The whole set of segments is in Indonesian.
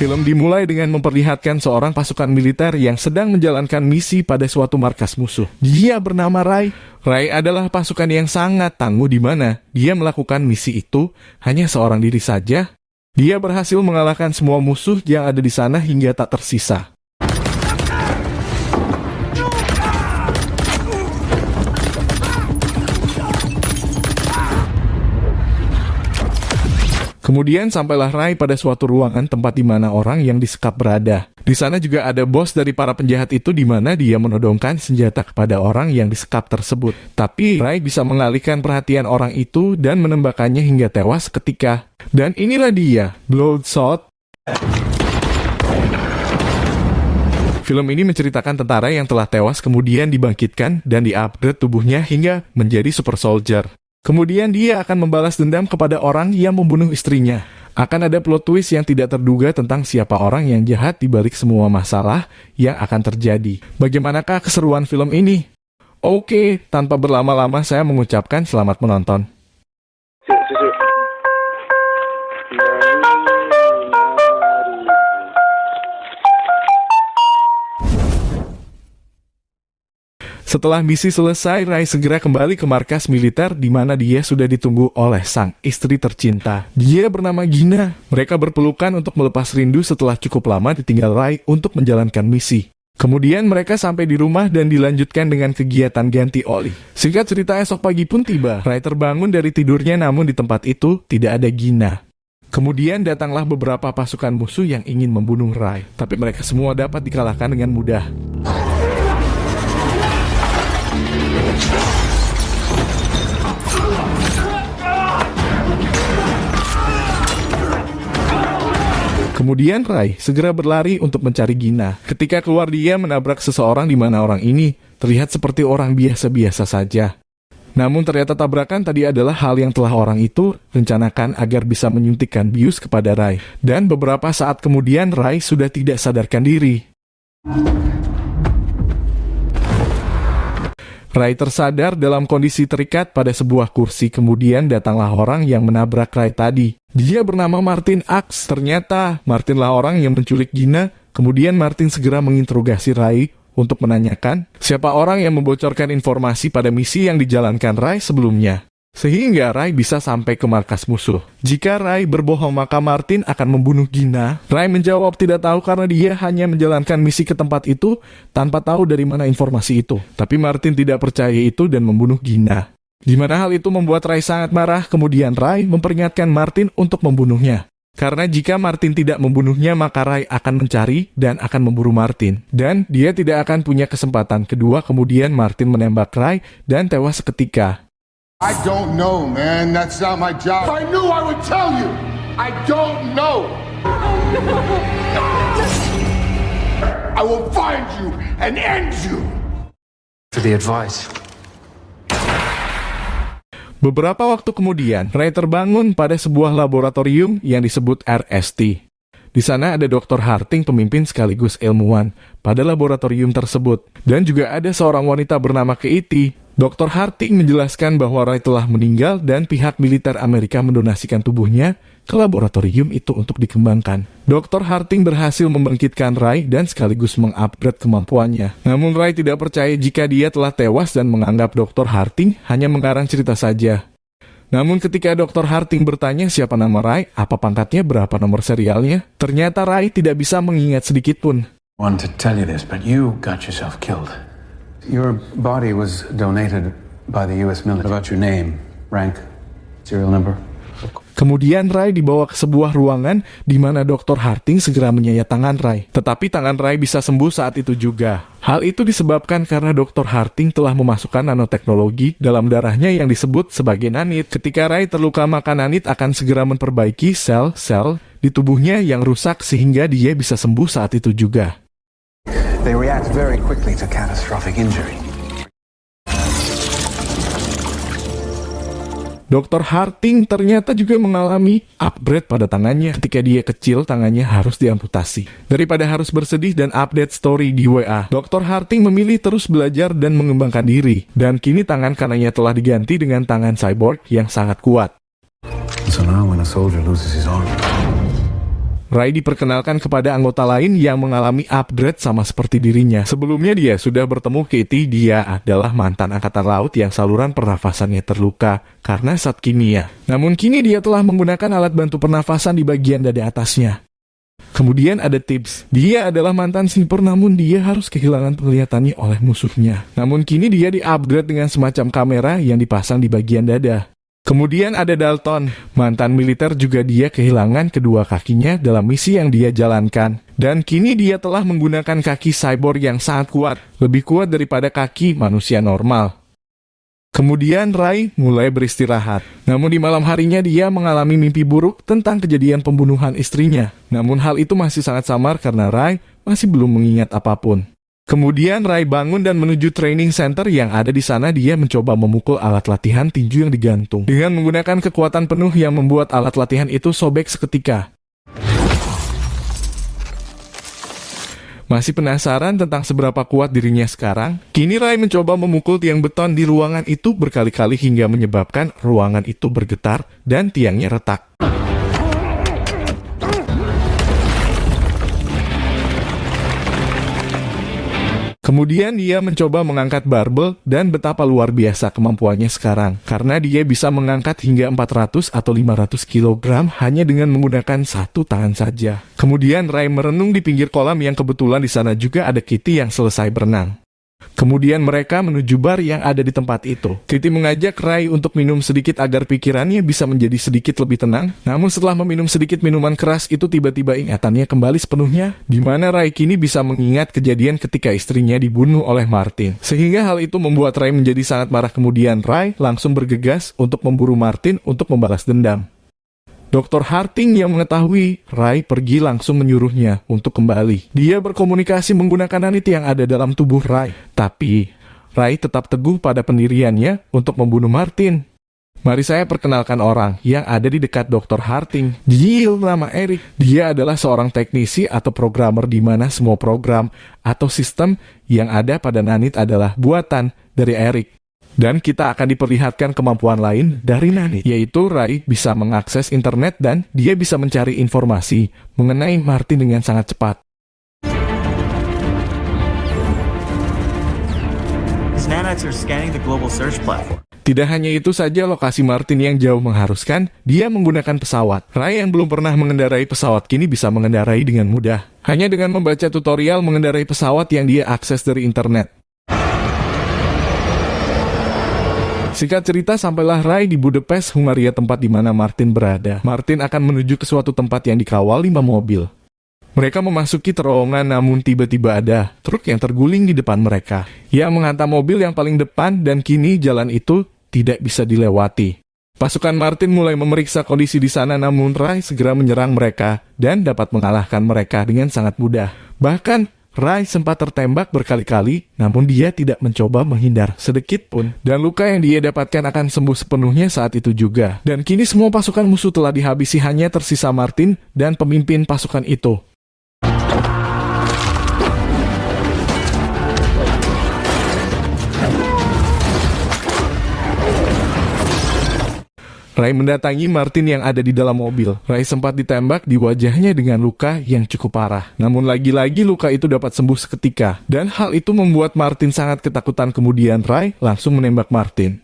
Film dimulai dengan memperlihatkan seorang pasukan militer yang sedang menjalankan misi pada suatu markas musuh. Dia bernama Ray. Ray adalah pasukan yang sangat tangguh di mana dia melakukan misi itu hanya seorang diri saja. Dia berhasil mengalahkan semua musuh yang ada di sana hingga tak tersisa. Kemudian sampailah Ray pada suatu ruangan tempat di mana orang yang disekap berada. Di sana juga ada bos dari para penjahat itu di mana dia menodongkan senjata kepada orang yang disekap tersebut. Tapi Ray bisa mengalihkan perhatian orang itu dan menembakkannya hingga tewas seketika. Dan inilah dia, Bloodshot. Film ini menceritakan tentara yang telah tewas kemudian dibangkitkan dan di-upgrade tubuhnya hingga menjadi super soldier. Kemudian dia akan membalas dendam kepada orang yang membunuh istrinya. Akan ada plot twist yang tidak terduga tentang siapa orang yang jahat di balik semua masalah yang akan terjadi. Bagaimanakah keseruan film ini? Oke, tanpa berlama-lama saya mengucapkan selamat menonton. Setelah misi selesai, Ray segera kembali ke markas militer di mana dia sudah ditunggu oleh sang istri tercinta. Dia bernama Gina. Mereka berpelukan untuk melepas rindu setelah cukup lama ditinggal Ray untuk menjalankan misi. Kemudian mereka sampai di rumah dan dilanjutkan dengan kegiatan ganti oli. Singkat cerita, esok pagi pun tiba. Ray terbangun dari tidurnya namun di tempat itu tidak ada Gina. Kemudian datanglah beberapa pasukan musuh yang ingin membunuh Ray. Tapi mereka semua dapat dikalahkan dengan mudah. Kemudian Ray segera berlari untuk mencari Gina. Ketika keluar dia menabrak seseorang di mana orang ini terlihat seperti orang biasa-biasa saja. Namun ternyata tabrakan tadi adalah hal yang telah orang itu rencanakan agar bisa menyuntikkan bius kepada Ray. Dan beberapa saat kemudian Ray sudah tidak sadarkan diri. Ray tersadar dalam kondisi terikat pada sebuah kursi. Kemudian datanglah orang yang menabrak Ray tadi. Dia bernama Martin Axe. Ternyata Martinlah orang yang menculik Gina. Kemudian Martin segera menginterogasi Ray untuk menanyakan siapa orang yang membocorkan informasi pada misi yang dijalankan Ray sebelumnya. Sehingga Ray bisa sampai ke markas musuh. Jika Ray berbohong maka Martin akan membunuh Gina. Ray menjawab tidak tahu karena dia hanya menjalankan misi ke tempat itu tanpa tahu dari mana informasi itu. Tapi Martin tidak percaya itu dan membunuh Gina. Di mana hal itu membuat Ray sangat marah. Kemudian Ray memperingatkan Martin untuk membunuhnya. Karena jika Martin tidak membunuhnya maka Ray akan mencari dan akan memburu Martin. Dan dia tidak akan punya kesempatan kedua. Kemudian Martin menembak Ray dan tewas seketika. I don't know, man. That's not my job. If I knew, I would tell you. I don't know. I will find you and end you. For the advice. Beberapa waktu kemudian, Ray terbangun pada sebuah laboratorium yang disebut RST. Di sana ada Dr. Harting, pemimpin sekaligus ilmuwan pada laboratorium tersebut. Dan juga ada seorang wanita bernama Katie. Dr. Harting menjelaskan bahwa Ray telah meninggal dan pihak militer Amerika mendonasikan tubuhnya ke laboratorium itu untuk dikembangkan. Dr. Harting berhasil membangkitkan Ray dan sekaligus mengupgrade kemampuannya. Namun Ray tidak percaya jika dia telah tewas dan menganggap Dr. Harting hanya mengarang cerita saja. Namun ketika Dr. Harting bertanya siapa nama Ray, apa pangkatnya, berapa nomor serialnya, ternyata Ray tidak bisa mengingat sedikit pun. I want to tell you this, but you got yourself killed. Your body was donated by the U.S. military. About your name, rank, serial number. Kemudian Ray dibawa ke sebuah ruangan di mana Dr. Harting segera menyayat tangan Ray. Tetapi tangan Ray bisa sembuh saat itu juga. Hal itu disebabkan karena Dr. Harting telah memasukkan nanoteknologi dalam darahnya yang disebut sebagai nanit. Ketika Ray terluka maka nanit akan segera memperbaiki sel-sel di tubuhnya yang rusak sehingga dia bisa sembuh saat itu juga. They react very quickly to catastrophic injury. Dr. Harting ternyata juga mengalami upgrade pada tangannya. Ketika dia kecil, tangannya harus diamputasi. Daripada harus bersedih dan update story di WA, Dr. Harting memilih terus belajar dan mengembangkan diri. Dan kini tangan kanannya telah diganti dengan tangan cyborg yang sangat kuat. So now when a soldier loses his arm, Ray diperkenalkan kepada anggota lain yang mengalami upgrade sama seperti dirinya. Sebelumnya dia sudah bertemu Katie, dia adalah mantan angkatan laut yang saluran pernafasannya terluka karena zat kimia. Namun kini dia telah menggunakan alat bantu pernafasan di bagian dada atasnya. Kemudian ada Tibbs. Dia adalah mantan sniper namun dia harus kehilangan penglihatannya oleh musuhnya. Namun kini dia di-upgrade dengan semacam kamera yang dipasang di bagian dada. Kemudian ada Dalton, mantan militer juga dia kehilangan kedua kakinya dalam misi yang dia jalankan. Dan kini dia telah menggunakan kaki cyborg yang sangat kuat, lebih kuat daripada kaki manusia normal. Kemudian Ray mulai beristirahat. Namun di malam harinya dia mengalami mimpi buruk tentang kejadian pembunuhan istrinya. Namun hal itu masih sangat samar karena Ray masih belum mengingat apapun. Kemudian Ray bangun dan menuju training center yang ada di sana. Dia mencoba memukul alat latihan tinju yang digantung dengan menggunakan kekuatan penuh yang membuat alat latihan itu sobek seketika. Masih penasaran tentang seberapa kuat dirinya sekarang? Kini Ray mencoba memukul tiang beton di ruangan itu berkali-kali hingga menyebabkan ruangan itu bergetar dan tiangnya retak. Kemudian dia mencoba mengangkat barbel dan betapa luar biasa kemampuannya sekarang. Karena dia bisa mengangkat hingga 400 atau 500 kg hanya dengan menggunakan satu tangan saja. Kemudian Ray merenung di pinggir kolam yang kebetulan di sana juga ada Kitty yang selesai berenang. Kemudian mereka menuju bar yang ada di tempat itu. Kitty mengajak Ray untuk minum sedikit agar pikirannya bisa menjadi sedikit lebih tenang. Namun setelah meminum sedikit minuman keras itu tiba-tiba ingatannya kembali sepenuhnya, di mana Ray kini bisa mengingat kejadian ketika istrinya dibunuh oleh Martin. Sehingga hal itu membuat Ray menjadi sangat marah. Kemudian Ray langsung bergegas untuk memburu Martin untuk membalas dendam. Dr. Harting yang mengetahui, Ray pergi langsung menyuruhnya untuk kembali. Dia berkomunikasi menggunakan nanit yang ada dalam tubuh Ray. Tapi, Ray tetap teguh pada pendiriannya untuk membunuh Martin. Mari saya perkenalkan orang yang ada di dekat Dr. Harting. Dia bernama Eric. Dia adalah seorang teknisi atau programmer di mana semua program atau sistem yang ada pada nanit adalah buatan dari Eric. Dan kita akan diperlihatkan kemampuan lain dari nanit, yaitu Ray bisa mengakses internet dan dia bisa mencari informasi mengenai Martin dengan sangat cepat. These nanites are scanning the global search platform. Tidak hanya itu saja, lokasi Martin yang jauh mengharuskan dia menggunakan pesawat. Ray yang belum pernah mengendarai pesawat kini bisa mengendarai dengan mudah. Hanya dengan membaca tutorial mengendarai pesawat yang dia akses dari internet. Singkat cerita, sampailah Ray di Budapest, Hungaria, tempat di mana Martin berada. Martin akan menuju ke suatu tempat yang dikawal 5 mobil. Mereka memasuki terowongan, namun tiba-tiba ada truk yang terguling di depan mereka, yang menghantam mobil yang paling depan dan kini jalan itu tidak bisa dilewati. Pasukan Martin mulai memeriksa kondisi di sana, namun Ray segera menyerang mereka dan dapat mengalahkan mereka dengan sangat mudah. Bahkan Ray sempat tertembak berkali-kali, namun dia tidak mencoba menghindar sedikit pun. Dan luka yang dia dapatkan akan sembuh sepenuhnya saat itu juga. Dan kini semua pasukan musuh telah dihabisi, hanya tersisa Martin dan pemimpin pasukan itu. Ray mendatangi Martin yang ada di dalam mobil. Ray sempat ditembak di wajahnya dengan luka yang cukup parah. Namun lagi-lagi luka itu dapat sembuh seketika. Dan hal itu membuat Martin sangat ketakutan. Kemudian Ray langsung menembak Martin.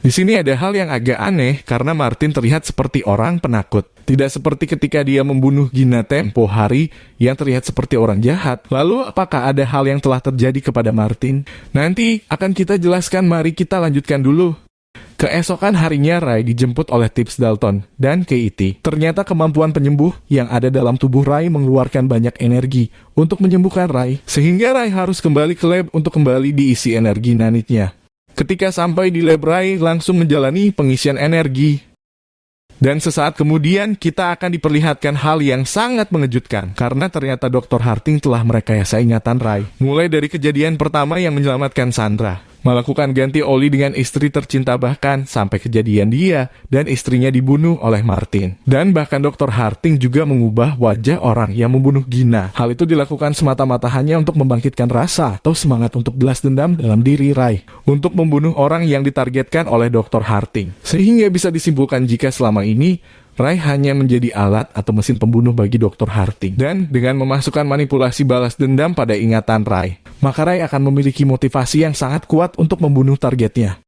Di sini ada hal yang agak aneh karena Martin terlihat seperti orang penakut. Tidak seperti ketika dia membunuh Gina tempo hari yang terlihat seperti orang jahat. Lalu apakah ada hal yang telah terjadi kepada Martin? Nanti akan kita jelaskan, mari kita lanjutkan dulu. Keesokan harinya Ray dijemput oleh Tibbs, Dalton dan Katie. Ternyata kemampuan penyembuh yang ada dalam tubuh Ray mengeluarkan banyak energi untuk menyembuhkan Ray. Sehingga Ray harus kembali ke lab untuk kembali diisi energi nanitnya. Ketika sampai di lab, Ray langsung menjalani pengisian energi. Dan sesaat kemudian kita akan diperlihatkan hal yang sangat mengejutkan. Karena ternyata Dr. Harting telah merekayasa ingatan Ray. Mulai dari kejadian pertama yang menyelamatkan Sandra. Melakukan ganti oli dengan istri tercinta, bahkan sampai kejadian dia dan istrinya dibunuh oleh Martin. Dan bahkan Dr. Harting juga mengubah wajah orang yang membunuh Gina. Hal itu dilakukan semata-mata hanya untuk membangkitkan rasa atau semangat untuk balas dendam dalam diri Ray. Untuk membunuh orang yang ditargetkan oleh Dr. Harting. Sehingga bisa disimpulkan jika selama ini Rai hanya menjadi alat atau mesin pembunuh bagi Dr. Harding. Dan dengan memasukkan manipulasi balas dendam pada ingatan Rai, maka Rai akan memiliki motivasi yang sangat kuat untuk membunuh targetnya.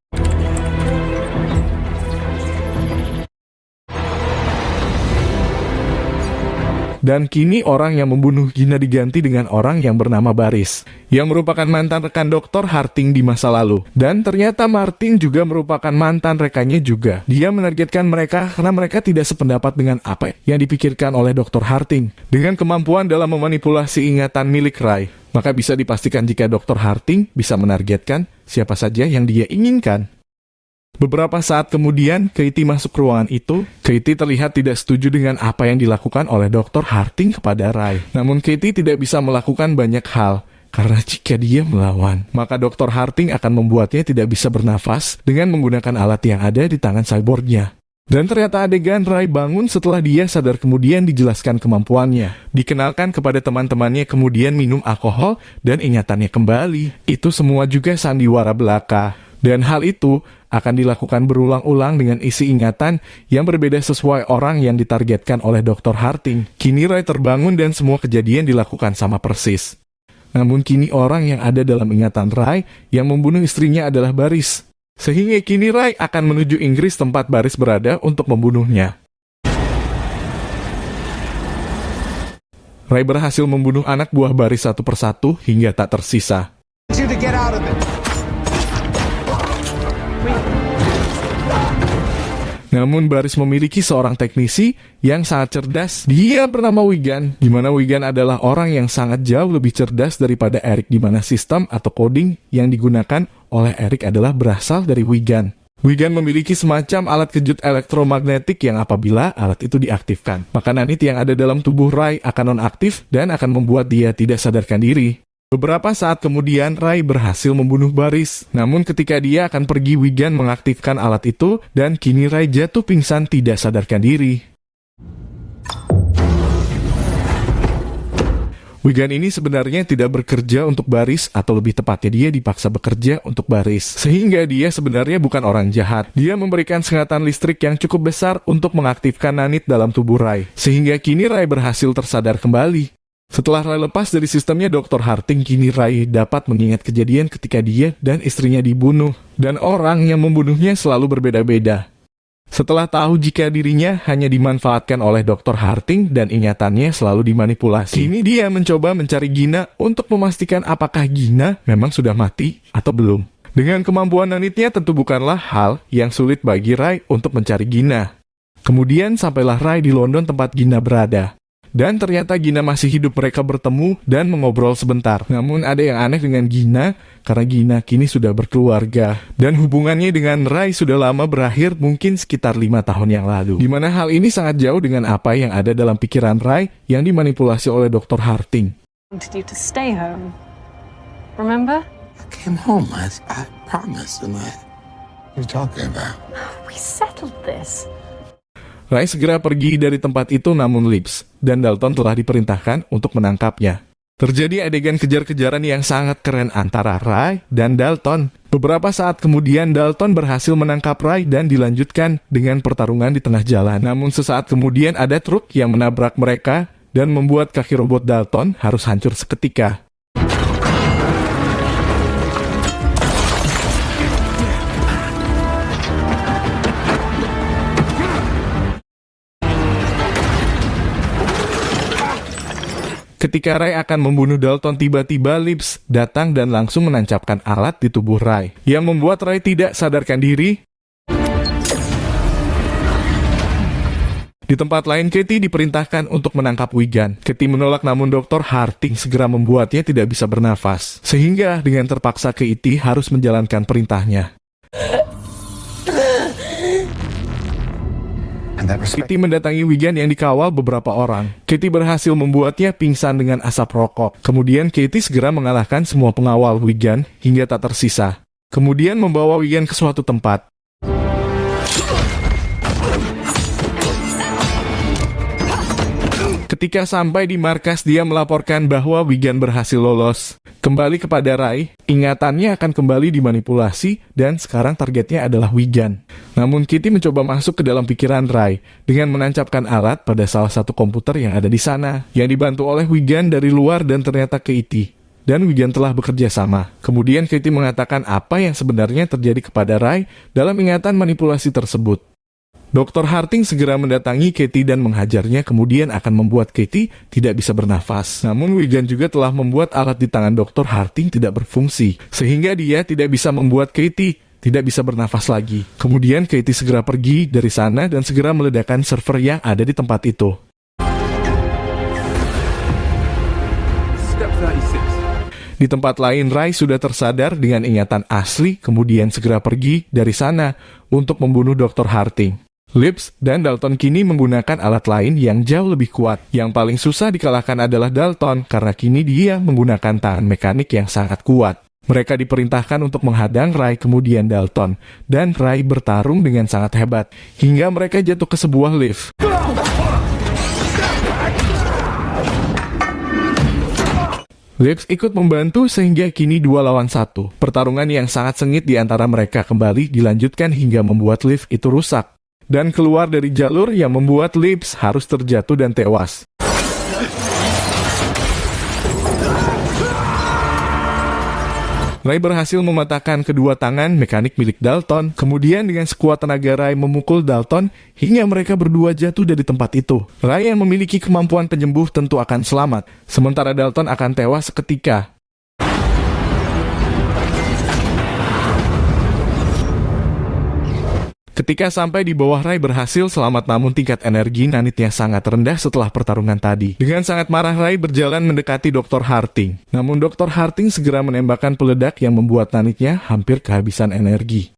Dan kini orang yang membunuh Gina diganti dengan orang yang bernama Baris, yang merupakan mantan rekan Dr. Harding di masa lalu. Dan ternyata Martin juga merupakan mantan rekannya juga. Dia menargetkan mereka karena mereka tidak sependapat dengan apa yang dipikirkan oleh Dr. Harding. Dengan kemampuan dalam memanipulasi ingatan milik Rai, maka bisa dipastikan jika Dr. Harding bisa menargetkan siapa saja yang dia inginkan. Beberapa saat kemudian, Katie masuk ruangan itu. Katie terlihat tidak setuju dengan apa yang dilakukan oleh Dr. Harding kepada Rai. Namun Katie tidak bisa melakukan banyak hal, karena jika dia melawan, maka Dr. Harding akan membuatnya tidak bisa bernafas dengan menggunakan alat yang ada di tangan cyborgnya. Dan ternyata adegan Rai bangun setelah dia sadar kemudian dijelaskan kemampuannya. Dikenalkan kepada teman-temannya kemudian minum alkohol dan ingatannya kembali. Itu semua juga sandiwara belaka. Dan hal itu akan dilakukan berulang-ulang dengan isi ingatan yang berbeda sesuai orang yang ditargetkan oleh Dr. Harding. Kini Rai terbangun dan semua kejadian dilakukan sama persis. Namun kini orang yang ada dalam ingatan Rai yang membunuh istrinya adalah Baris. Sehingga kini Rai akan menuju Inggris tempat Baris berada untuk membunuhnya. Rai berhasil membunuh anak buah Baris satu persatu hingga tak tersisa. Namun Baris memiliki seorang teknisi yang sangat cerdas. Dia bernama Wigan, di mana Wigan adalah orang yang sangat jauh lebih cerdas daripada Eric, di mana sistem atau coding yang digunakan oleh Eric adalah berasal dari Wigan. Wigan memiliki semacam alat kejut elektromagnetik yang apabila alat itu diaktifkan, maka nanit yang ada dalam tubuh Rai akan nonaktif dan akan membuat dia tidak sadarkan diri. Beberapa saat kemudian, Rai berhasil membunuh Baris. Namun ketika dia akan pergi, Wigan mengaktifkan alat itu, dan kini Rai jatuh pingsan tidak sadarkan diri. Wigan ini sebenarnya tidak bekerja untuk Baris, atau lebih tepatnya dia dipaksa bekerja untuk Baris. Sehingga dia sebenarnya bukan orang jahat. Dia memberikan sengatan listrik yang cukup besar untuk mengaktifkan nanit dalam tubuh Rai. Sehingga kini Rai berhasil tersadar kembali. Setelah Rai lepas dari sistemnya Dr. Harding, kini Rai dapat mengingat kejadian ketika dia dan istrinya dibunuh. Dan orang yang membunuhnya selalu berbeda-beda. Setelah tahu jika dirinya hanya dimanfaatkan oleh Dr. Harding dan ingatannya selalu dimanipulasi, kini dia mencoba mencari Gina untuk memastikan apakah Gina memang sudah mati atau belum. Dengan kemampuan nanitnya tentu bukanlah hal yang sulit bagi Rai untuk mencari Gina. Kemudian sampailah Rai di London tempat Gina berada. Dan ternyata Gina masih hidup, mereka bertemu dan mengobrol sebentar. Namun ada yang aneh dengan Gina, karena Gina kini sudah berkeluarga. Dan hubungannya dengan Rai sudah lama berakhir, mungkin sekitar 5 tahun yang lalu. Dimana hal ini sangat jauh dengan apa yang ada dalam pikiran Rai yang dimanipulasi oleh Dr. Harding. I wanted you to stay home. Remember? I came home. I promised. And what are you talking about? We settled this. Rai segera pergi dari tempat itu, namun Lips dan Dalton telah diperintahkan untuk menangkapnya. Terjadi adegan kejar-kejaran yang sangat keren antara Rai dan Dalton. Beberapa saat kemudian Dalton berhasil menangkap Rai dan dilanjutkan dengan pertarungan di tengah jalan. Namun sesaat kemudian ada truk yang menabrak mereka dan membuat kaki robot Dalton harus hancur seketika. Ketika Rai akan membunuh Dalton, tiba-tiba Lips datang dan langsung menancapkan alat di tubuh Rai, yang membuat Rai tidak sadarkan diri. Di tempat lain, Katie diperintahkan untuk menangkap Wigan. Katie menolak, namun Dr. Harding segera membuatnya tidak bisa bernafas. Sehingga dengan terpaksa Katie harus menjalankan perintahnya. Katie mendatangi Wigan yang dikawal beberapa orang. Katie berhasil membuatnya pingsan dengan asap rokok. Kemudian Katie segera mengalahkan semua pengawal Wigan hingga tak tersisa. Kemudian membawa Wigan ke suatu tempat. Ketika sampai di markas, dia melaporkan bahwa Wigan berhasil lolos. Kembali kepada Rai, ingatannya akan kembali dimanipulasi dan sekarang targetnya adalah Wigan. Namun Kitty mencoba masuk ke dalam pikiran Rai dengan menancapkan alat pada salah satu komputer yang ada di sana, yang dibantu oleh Wigan dari luar dan ternyata Kitty. Dan Wigan telah bekerja sama. Kemudian Kitty mengatakan apa yang sebenarnya terjadi kepada Rai dalam ingatan manipulasi tersebut. Dr. Harding segera mendatangi Kitty dan menghajarnya, kemudian akan membuat Kitty tidak bisa bernafas. Namun Wigan juga telah membuat alat di tangan Dr. Harding tidak berfungsi, sehingga dia tidak bisa membuat Kitty tidak bisa bernafas lagi. Kemudian Kitty segera pergi dari sana dan segera meledakkan server yang ada di tempat itu. Step 36. Di tempat lain, Rai sudah tersadar dengan ingatan asli, kemudian segera pergi dari sana untuk membunuh Dr. Harding. Lips dan Dalton kini menggunakan alat lain yang jauh lebih kuat. Yang paling susah dikalahkan adalah Dalton, karena kini dia menggunakan tangan mekanik yang sangat kuat. Mereka diperintahkan untuk menghadang Rai kemudian Dalton, dan Rai bertarung dengan sangat hebat, hingga mereka jatuh ke sebuah lift. Lips ikut membantu sehingga kini 2 lawan 1. Pertarungan yang sangat sengit di antara mereka kembali dilanjutkan hingga membuat lift itu rusak dan keluar dari jalur yang membuat Lips harus terjatuh dan tewas. Rai berhasil mematahkan kedua tangan mekanik milik Dalton, kemudian dengan sekuat tenaga Rai memukul Dalton hingga mereka berdua jatuh dari tempat itu. Rai yang memiliki kemampuan penyembuh tentu akan selamat, sementara Dalton akan tewas seketika. Ketika sampai di bawah, Rai berhasil selamat, namun tingkat energi nanitnya sangat rendah setelah pertarungan tadi. Dengan sangat marah, Rai berjalan mendekati Dr. Harding. Namun Dr. Harding segera menembakkan peledak yang membuat nanitnya hampir kehabisan energi.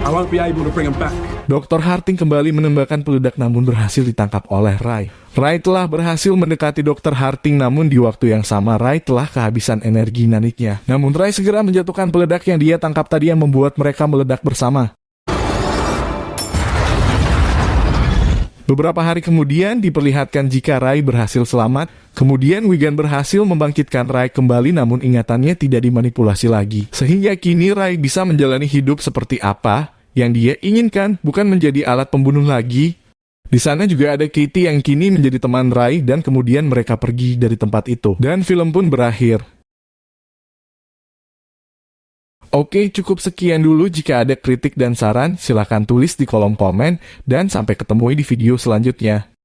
I won't be able to bring him back. Dr. Harding kembali menembakkan peledak namun berhasil ditangkap oleh Rai. Rai telah berhasil mendekati Dr. Harding, namun di waktu yang sama Rai telah kehabisan energi nanitnya. Namun Rai segera menjatuhkan peledak yang dia tangkap tadi yang membuat mereka meledak bersama. Beberapa hari kemudian diperlihatkan jika Rai berhasil selamat. Kemudian Wigan berhasil membangkitkan Rai kembali, namun ingatannya tidak dimanipulasi lagi. Sehingga kini Rai bisa menjalani hidup seperti apa yang dia inginkan, bukan menjadi alat pembunuh lagi. Di sana juga ada Kitty yang kini menjadi teman Rai dan kemudian mereka pergi dari tempat itu. Dan film pun berakhir. Oke, cukup sekian dulu. Jika ada kritik dan saran, silakan tulis di kolom komen dan sampai ketemu di video selanjutnya.